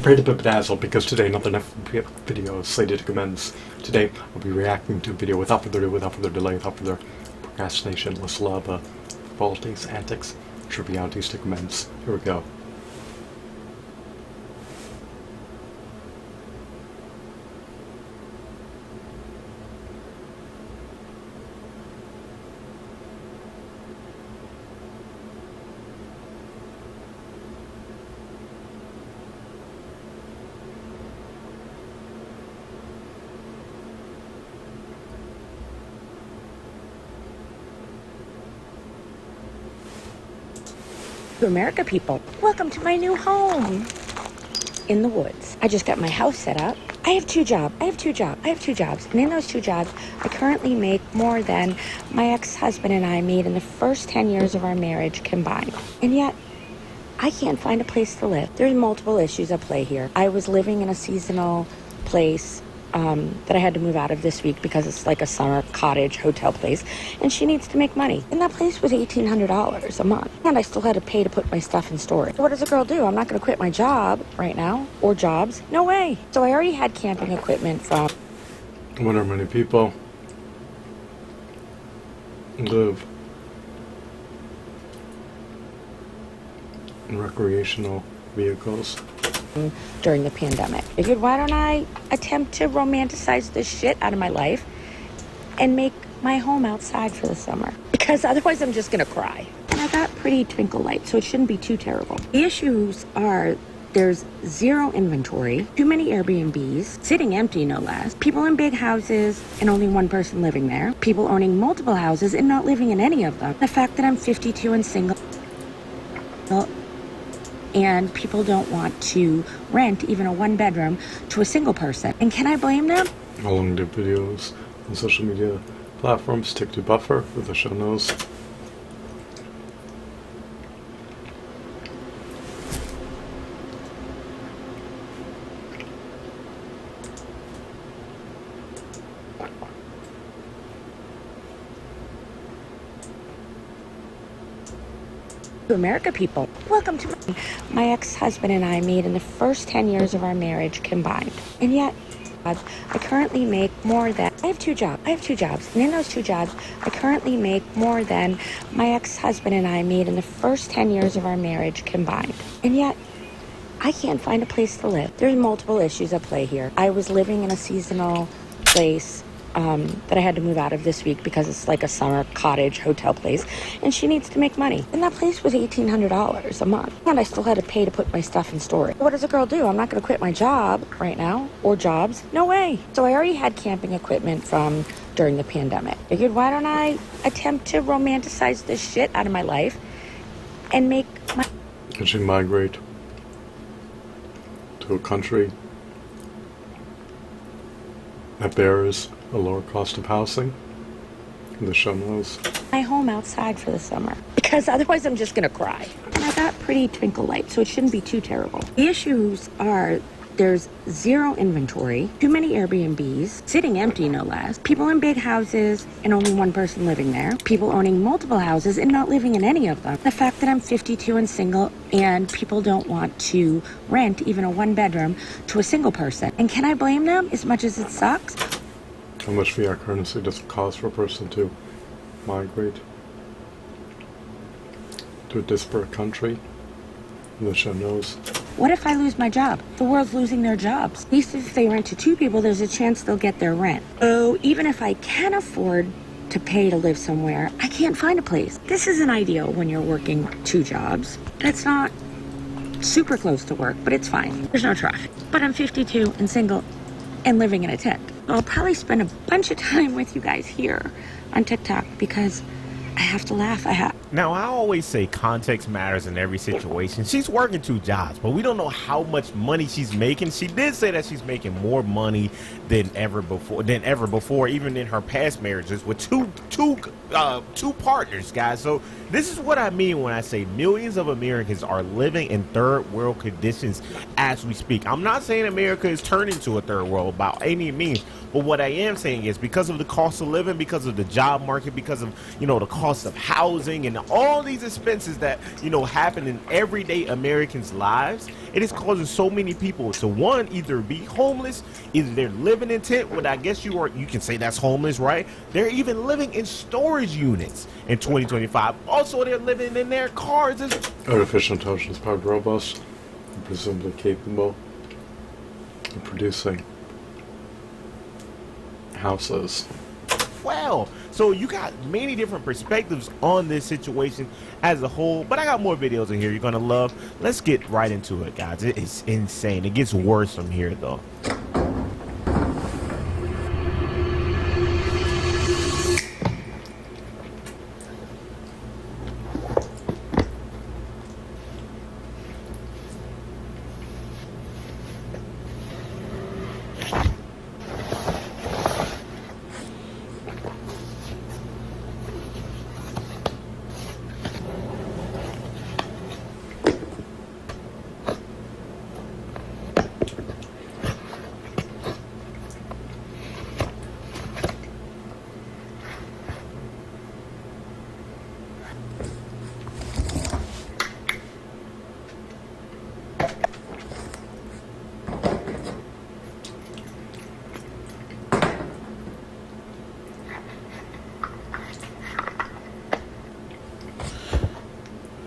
Afraid to be bedazzled because today another video is slated to commence. Today I'll be reacting to a video without further ado, without further delay, without further procrastination. Let's love frivolities, antics, trivialities to commence. Here we go. To America, people, welcome to my new home in the woods. I just got my house set up. I have two jobs. And in those two jobs, I currently make more than my ex-husband and I made in the first 10 years of our marriage combined. And yet, I can't find a place to live. There's multiple issues at play here. I was living in a seasonal place that I had to move out of this week because it's like a summer cottage hotel place, and she needs to make money. And that place was $1,800 a month, and I still had to pay to put my stuff in storage. So what does a girl do? I'm not going to quit my job right now, or jobs. No way. So I already had camping equipment from... I wonder how many people live in recreational vehicles during the pandemic. I figured, why don't I attempt to romanticize this shit out of my life and make my home outside for the summer? Because otherwise I'm just gonna cry. And I got pretty twinkle lights, so it shouldn't be too terrible. The issues are there's zero inventory, too many Airbnbs, sitting empty no less, people in big houses and only one person living there, people owning multiple houses and not living in any of them, the fact that I'm 52 and single, and people don't want to rent even a one-bedroom to a single person. And can I blame them? How long do videos on social media platforms take to buffer with the show notes? To America, people, welcome to my ex-husband and I made in the first 10 years of our marriage combined. And yet, I currently make more than... I have two jobs. And in those two jobs, I currently make more than my ex-husband and I made in the first 10 years of our marriage combined. And yet, I can't find a place to live. There's multiple issues at play here. I was living in a seasonal place that I had to move out of this week because it's like a summer cottage hotel place, and she needs to make money. And that place was $1,800 a month, and I still had to pay to put my stuff in storage. What does a girl do? I'm not going to quit my job right now, or jobs. No way. So I already had camping equipment from during the pandemic. I figured, why don't I attempt to romanticize this shit out of my life and make my... Can she migrate to a country that bears a lower cost of housing? The show knows. My home outside for the summer. Because otherwise I'm just gonna cry. And I got pretty twinkle lights, so it shouldn't be too terrible. The issues are there's zero inventory, too many Airbnbs, sitting empty no less, people in big houses and only one person living there, people owning multiple houses and not living in any of them, the fact that I'm 52 and single and people don't want to rent even a one-bedroom to a single person. And can I blame them as much as it sucks? How much fiat currency does it cost for a person to migrate to a disparate country? The show knows. What if I lose my job? The world's losing their jobs. At least if they rent to two people, there's a chance they'll get their rent. So even if I can afford to pay to live somewhere, I can't find a place. This isn't ideal when you're working two jobs. And it's not super close to work, but it's fine. There's no traffic. But I'm 52 and single and living in a tent. I'll probably spend a bunch of time with you guys here on TikTok because I have to laugh. Now, I always say context matters in every situation. She's working two jobs, but we don't know how much money she's making. She did say that she's making more money than ever before, even in her past marriages with two partners, guys. So this is what I mean when I say millions of Americans are living in third world conditions as we speak. I'm not saying America is turning to a third world by any means, but what I am saying is because of the cost of living, because of the job market, because of, the cost of housing and Now, all these expenses that, you know, happen in everyday Americans' lives, it is causing so many people to, one, either be homeless, either they're living in tent, what I guess you can say that's homeless, right? They're even living in storage units in 2025. Also, they're living in their cars. Artificial intelligence-powered robots are presumably capable of producing houses. Well, so you got many different perspectives on this situation as a whole, but I got more videos in here you're gonna love. Let's get right into it, guys. It's insane. It gets worse from here, though.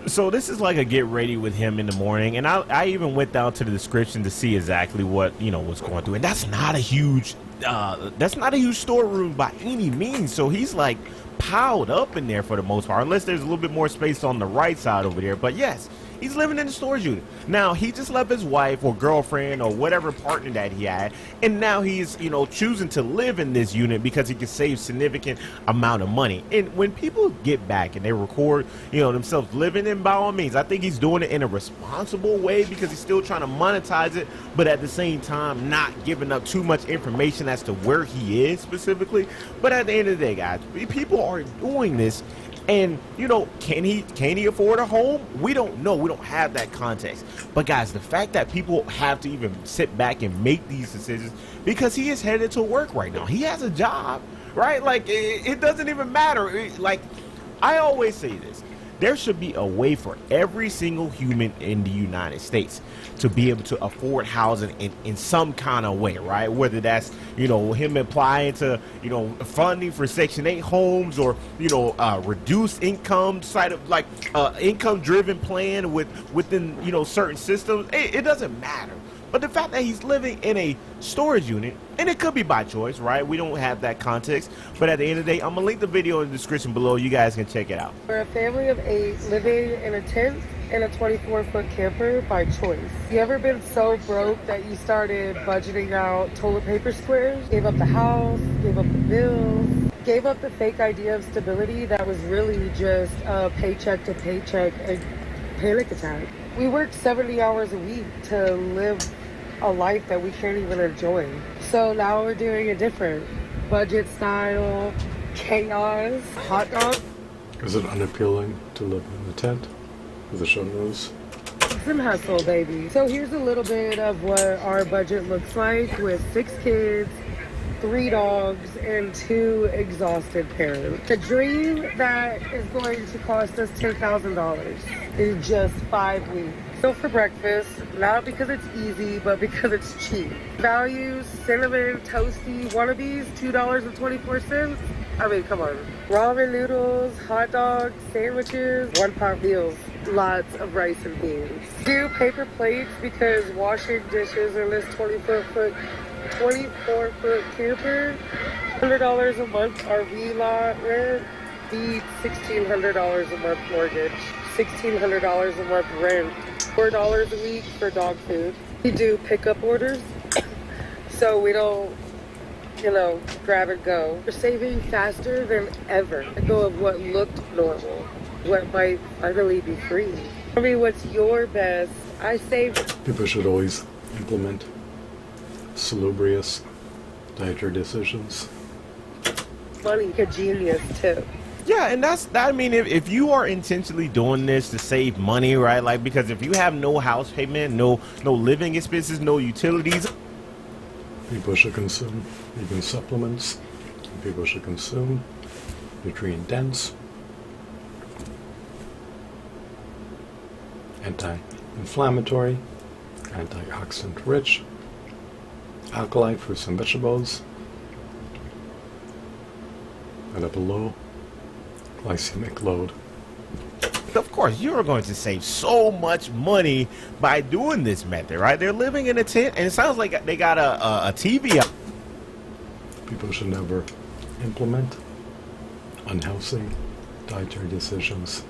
So this is like a get ready with him in the morning, and I even went down to the description to see exactly what, you know, what's going through, and that's not a huge storeroom by any means. So he's like piled up in there for the most part, unless there's a little bit more space on the right side over there. But yes, he's living in the storage unit. Now, he just left his wife or girlfriend or whatever partner that he had, and now he's, you know, choosing to live in this unit because he can save significant amount of money. And when people get back and they record, you know, themselves living in, by all means, I think he's doing it in a responsible way because he's still trying to monetize it, but at the same time not giving up too much information as to where he is specifically. But at the end of the day, guys, people are doing this. And, you know, can he afford a home? We don't know. We don't have that context. But guys, the fact that people have to even sit back and make these decisions, because he is headed to work right now. He has a job, right? Like, it doesn't even matter. Like, I always say this. There should be a way for every single human in the United States to be able to afford housing in some kind of way, right? Whether that's, you know, him applying to, you know, funding for Section 8 homes, or, you know, reduced income side of like income driven plan within, you know, certain systems. It doesn't matter. But the fact that he's living in a storage unit, and it could be by choice, right? We don't have that context. But at the end of the day, I'm going to link the video in the description below. You guys can check it out. We're a family of 8 living in a tent in a 24-foot camper by choice. You ever been so broke that you started budgeting out toilet paper squares? Gave up the house, gave up the bills, gave up the fake idea of stability that was really just a paycheck to paycheck and panic attack. We work 70 hours a week to live a life that we can't even enjoy. So now we're doing a different budget style, chaos, hot dog. Is it unappealing to live in a tent with a showrooms? Some hustle, baby. So here's a little bit of what our budget looks like with 6 kids, 3 dogs, and 2 exhausted parents. A dream that is going to cost us $10,000 in just 5 weeks. So for breakfast, not because it's easy, but because it's cheap. Values, cinnamon, toasty, wannabes, $2.24. I mean, come on. Ramen noodles, hot dogs, sandwiches, 1-pot meals, lots of rice and beans. Do paper plates because washing dishes in this 24-foot camper, $100 a month RV lot rent, feed $1,600 a month mortgage, $1,600 a month rent, $4 a week for dog food. We do pickup orders, so we don't, you know, grab and go. We're saving faster than ever. Let go of what looked normal, what might finally be free. I mean, what's your best? I saved. People should always implement salubrious dietary decisions. Money, a genius tip. Yeah, and I mean, if you are intentionally doing this to save money, right? Like, because if you have no house payment, no living expenses, no utilities, people should consume even supplements. People should consume nutrient dense anti-inflammatory, antioxidant rich, alkaline fruits and vegetables, at a low glycemic load. Of course, you are going to save so much money by doing this method, right? They're living in a tent, and it sounds like they got a TV up. People should never implement unhealthy dietary decisions.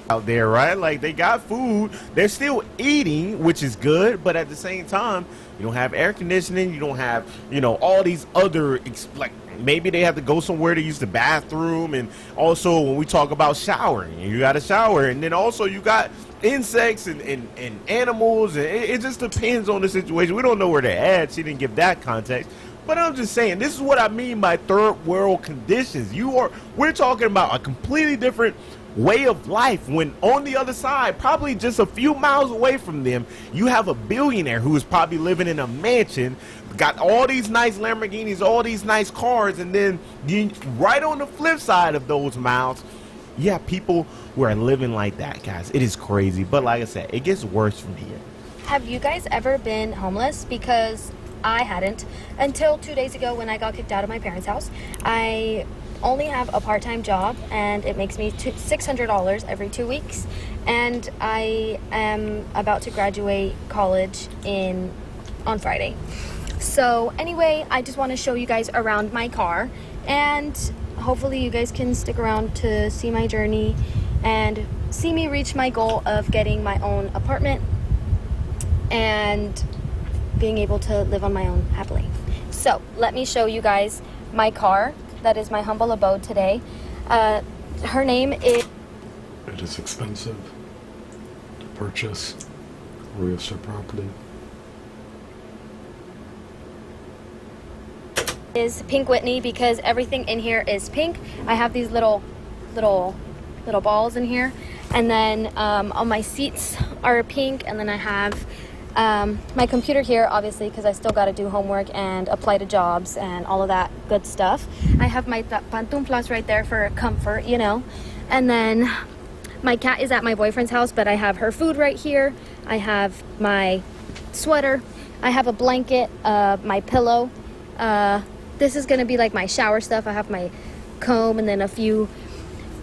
Out there, right? Like, they got food, they're still eating, which is good, but at the same time, you don't have air conditioning, you don't have, you know, all these other, like, maybe they have to go somewhere to use the bathroom, and also when we talk about showering, you got to shower, and then also you got insects and animals, and it just depends on the situation. We don't know where they're at. She didn't give that context. But I'm just saying, this is what I mean by third world conditions. We're talking about a completely different way of life, when on the other side, probably just a few miles away from them, you have a billionaire who is probably living in a mansion, got all these nice Lamborghinis, all these nice cars, and then right on the flip side of those miles, you have people who are living like that, guys. It is crazy. But like I said, it gets worse from here. Have you guys ever been homeless? Because I hadn't until 2 days ago when I got kicked out of my parents' house. I only have a part-time job, and it makes me $600 every 2 weeks, and I am about to graduate college on Friday. So anyway, I just want to show you guys around my car, and hopefully you guys can stick around to see my journey and see me reach my goal of getting my own apartment and being able to live on my own happily. So let me show you guys my car. That is my humble abode today. Her name is... It is expensive to purchase real estate property. Is Pink Whitney, because everything in here is pink. I have these little balls in here, and then all my seats are pink, and then I have my computer here, obviously, because I still got to do homework and apply to jobs and all of that good stuff. I have my pantuflas right there for comfort, you know. And then my cat is at my boyfriend's house, but I have her food right here. I have my sweater. I have a blanket, my pillow. This is going to be like my shower stuff. I have my comb and then a few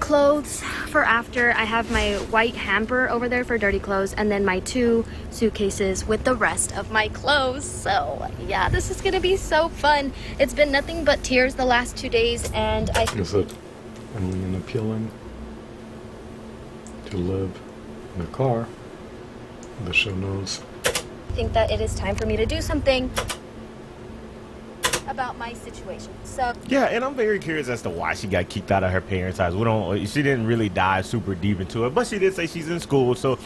clothes for after. I have my white hamper over there for dirty clothes, and then my 2 suitcases with the rest of my clothes. So yeah, this is gonna be so fun. It's been nothing but tears the last 2 days, and Is it only appealing to live in a car? The show knows. think that it is time for me to do something about my situation. So Yeah, and I'm very curious as to why she got kicked out of her parents' house. She didn't really dive super deep into it, but she did say she's in school, so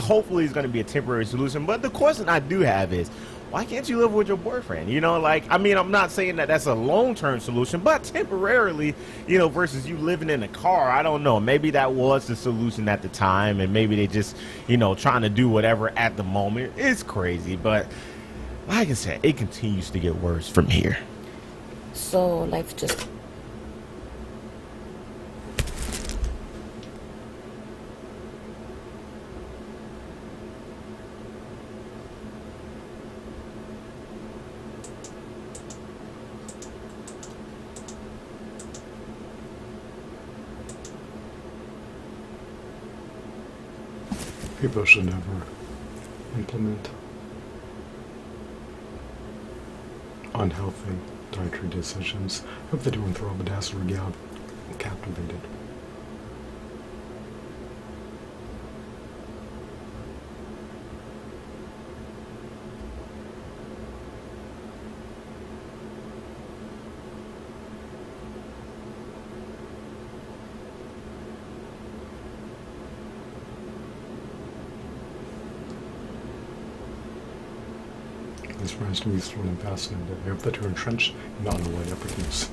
hopefully is going to be a temporary solution. But the question I do have is, why can't you live with your boyfriend? You know, like, I mean, I'm not saying that that's a long-term solution, but temporarily, you know, versus you living in a car, I don't know. Maybe that was the solution at the time, and maybe they just, you know, trying to do whatever at the moment. It's crazy, but like I said, it continues to get worse from here. So life just... People should never implement unhealthy dietary decisions. Hope they don't throw up a dazzle or get captivated. This remains to be thrown and fascinated. I hope that you're entrenched in the underlying upper news.